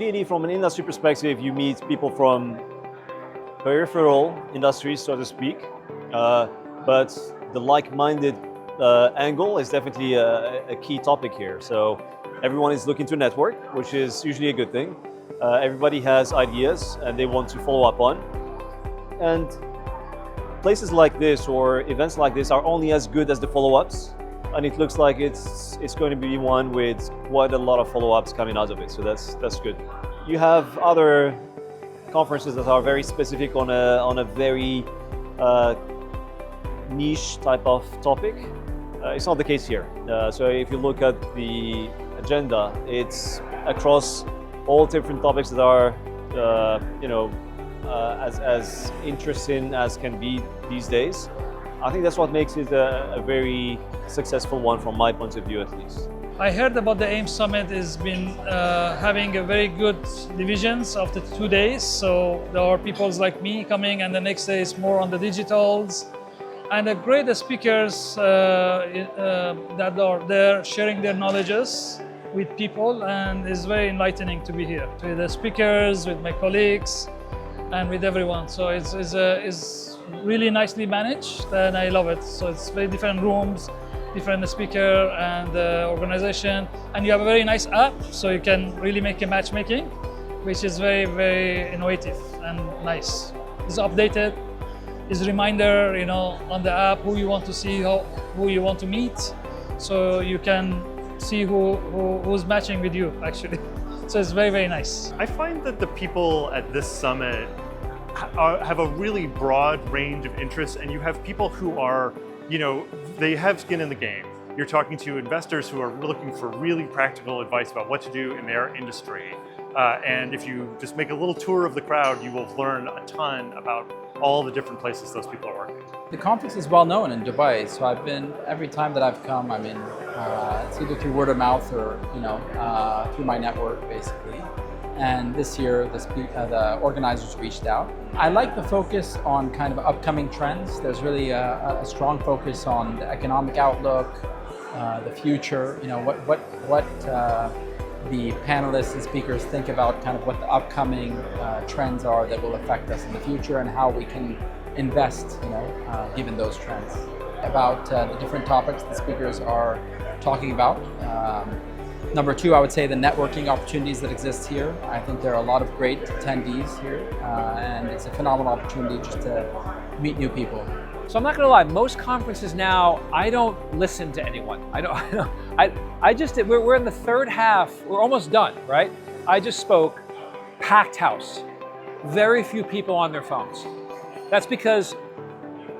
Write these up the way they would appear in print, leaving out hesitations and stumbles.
clearly from an industry perspective, you meet people from peripheral industries, so to speak, but the like-minded angle is definitely a key topic here. So everyone is looking to network, which is usually a good thing. Everybody has ideas and they want to follow up on. And places like this or events like this are only as good as the follow-ups. And it looks like it's going to be one with quite a lot of follow-ups coming out of it. So that's good. You have other conferences that are very specific on a very niche type of topic. It's not the case here. So if you look at the agenda, it's across all different topics that are, as interesting as can be these days. I think that's what makes it a very successful one from my point of view, at least. I heard about the AIM Summit has been having a very good divisions of the 2 days. So there are people like me coming, and the next day is more on the digitals. And the great speakers that are there sharing their knowledges with people, and it's very enlightening to be here with the speakers, with my colleagues, and with everyone. So it's really nicely managed, and I love it. So it's very different rooms, different speaker and organization, and you have a very nice app, so you can really make a matchmaking, which is very, very innovative and nice. It's updated. Is a reminder, on the app who you want to see, who you want to meet, so you can see who's matching with you actually. So it's very, very nice. I find that the people at this summit have a really broad range of interests, and you have people who are, they have skin in the game. You're talking to investors who are looking for really practical advice about what to do in their industry. And if you just make a little tour of the crowd, you will learn a ton about all the different places those people are working. The conference is well known in Dubai, so I've been, every time that I've come, it's either through word of mouth or through my network basically. And this year the organizers reached out. I like the focus on kind of upcoming trends. There's really a strong focus on the economic outlook, the future, what the panelists and speakers think about kind of what the upcoming trends are that will affect us in the future, and how we can invest, given those trends. About the different topics the speakers are talking about. Number two, I would say the networking opportunities that exist here. I think there are a lot of great attendees here, and it's a phenomenal opportunity just to meet new people. So I'm not gonna lie, most conferences now, I don't listen to anyone. We're in the third half, we're almost done, right? I just spoke, packed house. Very few people on their phones. That's because,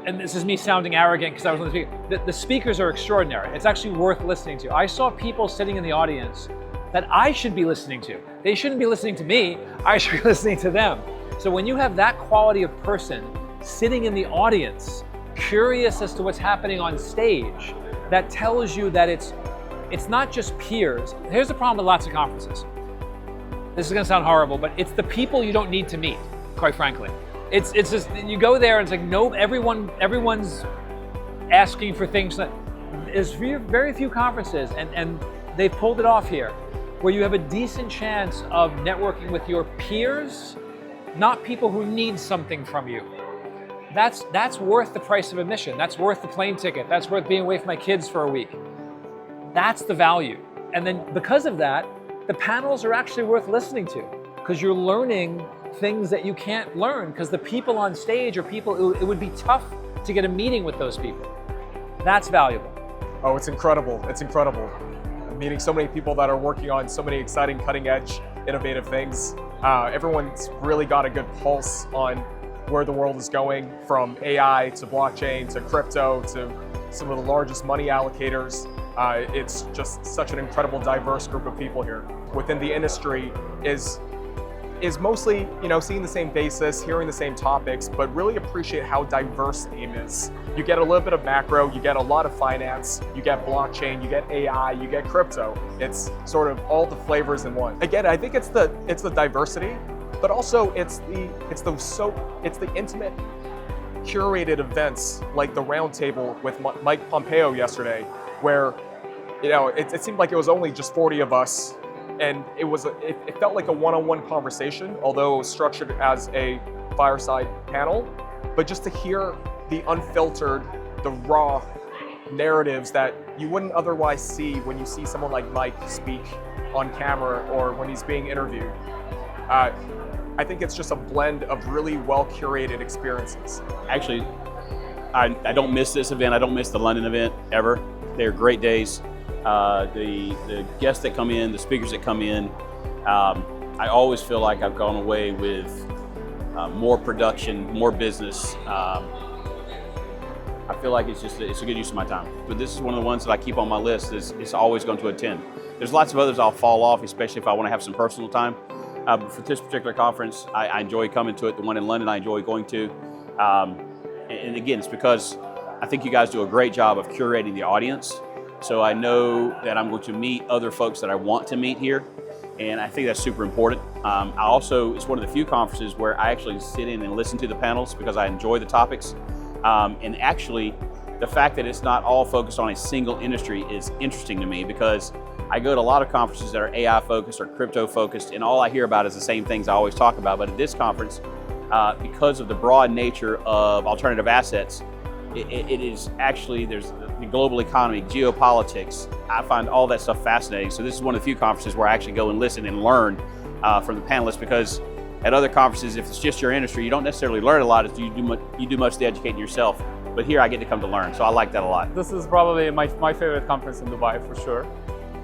and this is me sounding arrogant because I was on the speaker, the speakers are extraordinary. It's actually worth listening to. I saw people sitting in the audience that I should be listening to. They shouldn't be listening to me, I should be listening to them. So when you have that quality of person sitting in the audience, curious as to what's happening on stage, that tells you that it's not just peers. Here's the problem with lots of conferences. This is gonna sound horrible, but it's the people you don't need to meet, quite frankly. It's just, you go there and it's like, no, everyone's asking for things. There's very few conferences, and they've pulled it off here, where you have a decent chance of networking with your peers, not people who need something from you. That's worth the price of admission. That's worth the plane ticket. That's worth being away from my kids for a week. That's the value. And then because of that, the panels are actually worth listening to, because you're learning things that you can't learn, because the people on stage are people, it would be tough to get a meeting with those people. That's valuable. Oh, it's incredible. It's incredible. I'm meeting so many people that are working on so many exciting, cutting edge, innovative things. Everyone's really got a good pulse on where the world is going, from AI to blockchain to crypto to some of the largest money allocators. It's just such an incredible, diverse group of people here. Within the industry is mostly, seeing the same basis, hearing the same topics, but really appreciate how diverse AIM is. You get a little bit of macro, you get a lot of finance, you get blockchain, you get AI, you get crypto. It's sort of all the flavors in one. Again, I think it's the diversity, but also it's the intimate, curated events like the roundtable with Mike Pompeo yesterday, where it seemed like it was only just 40 of us and it felt like a one-on-one conversation, although it was structured as a fireside panel. But just to hear the unfiltered, the raw narratives that you wouldn't otherwise see when you see someone like Mike speak on camera or when he's being interviewed. I think it's just a blend of really well-curated experiences. Actually, I don't miss this event. I don't miss the London event ever. They're great days. The guests that come in, the speakers that come in, I always feel like I've gone away with more production, more business. I feel like it's a good use of my time. But this is one of the ones that I keep on my list. It's always going to attend. There's lots of others I'll fall off, especially if I want to have some personal time. But for this particular conference, I enjoy coming to it. The one in London I enjoy going to. And again, it's because I think you guys do a great job of curating the audience. So I know that I'm going to meet other folks that I want to meet here. And I think that's super important. It's one of the few conferences where I actually sit in and listen to the panels because I enjoy the topics. And actually, the fact that it's not all focused on a single industry is interesting to me because I go to a lot of conferences that are AI focused or crypto focused, and all I hear about is the same things I always talk about. But at this conference, because of the broad nature of alternative assets, it is actually, there's the global economy, geopolitics. I find all that stuff fascinating. So this is one of the few conferences where I actually go and listen and learn from the panelists, because at other conferences, if it's just your industry, you don't necessarily learn a lot as you do much of the educating yourself. But here I get to come to learn, so I like that a lot. This is probably my favorite conference in Dubai for sure.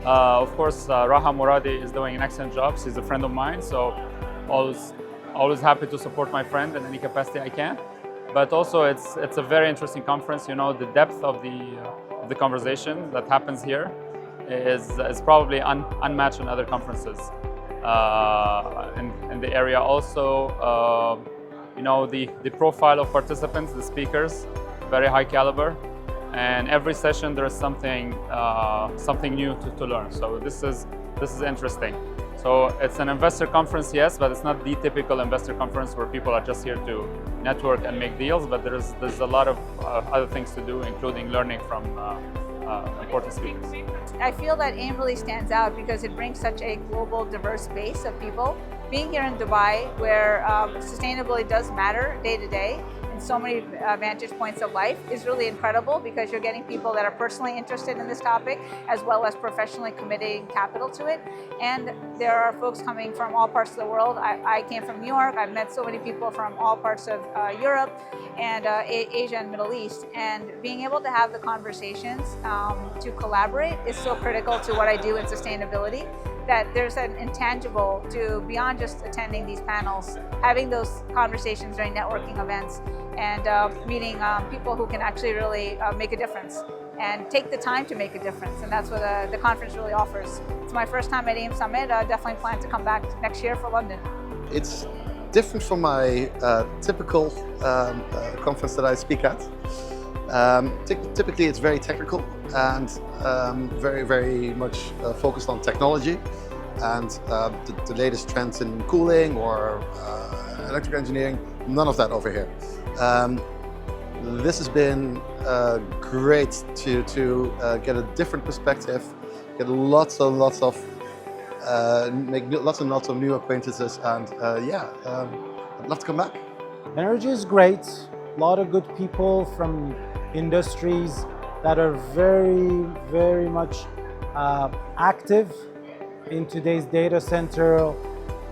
Of course, Raha Muradi is doing an excellent job. She's a friend of mine, so always happy to support my friend in any capacity I can. But also, it's a very interesting conference. You know, the depth of the conversation that happens here is probably unmatched in other conferences in the area. Also, you know, the profile of participants, the speakers, very high caliber. And every session there is something new to learn. So this is interesting. So it's an investor conference, yes, but it's not the typical investor conference where people are just here to network and make deals. But there's a lot of other things to do, including learning from important speakers. I feel that AIM really stands out because it brings such a global, diverse base of people. Being here in Dubai, where sustainability does matter day to day, so many vantage points of life, is really incredible because you're getting people that are personally interested in this topic as well as professionally committing capital to it. And there are folks coming from all parts of the world. I came from New York. I've met so many people from all parts of Europe and Asia and Middle East. And being able to have the conversations to collaborate is so critical to what I do in sustainability, that there's an intangible to beyond just attending these panels, having those conversations during networking events and meeting people who can actually really make a difference and take the time to make a difference. And that's what the conference really offers. It's my first time at AIM Summit. I definitely plan to come back next year for London. It's different from my typical conference that I speak at. Typically it's very technical and very, very much focused on technology and the latest trends in cooling or electrical engineering. None of that over here. This has been great to get a different perspective, get lots and lots of make lots and lots of new acquaintances, and I'd love to come back. Energy is great. A lot of good people from industries that are very, very much active in today's data center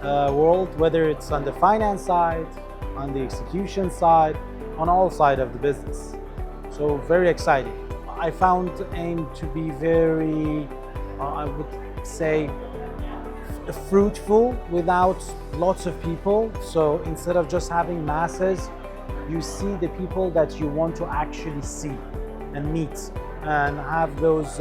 world, whether it's on the finance side, on the execution side, on all sides of the business. So very exciting. I found AIM to be very, I would say, fruitful without lots of people. So instead of just having masses, you see the people that you want to actually see and meet and have those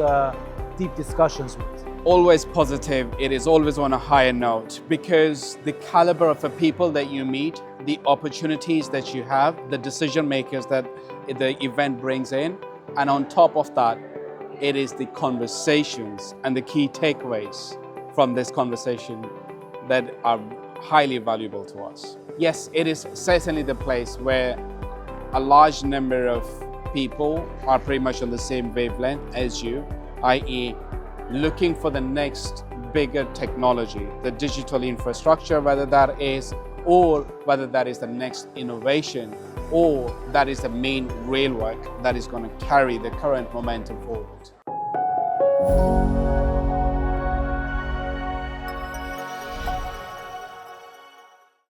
deep discussions with. Always positive. It is always on a higher note because the caliber of the people that you meet, the opportunities that you have, the decision makers that the event brings in, and on top of that, it is the conversations and the key takeaways from this conversation that are highly valuable to us. Yes, it is certainly the place where a large number of people are pretty much on the same wavelength as you, i.e. looking for the next bigger technology, the digital infrastructure, whether that is, or whether that is the next innovation, or that is the main railwork that is going to carry the current momentum forward.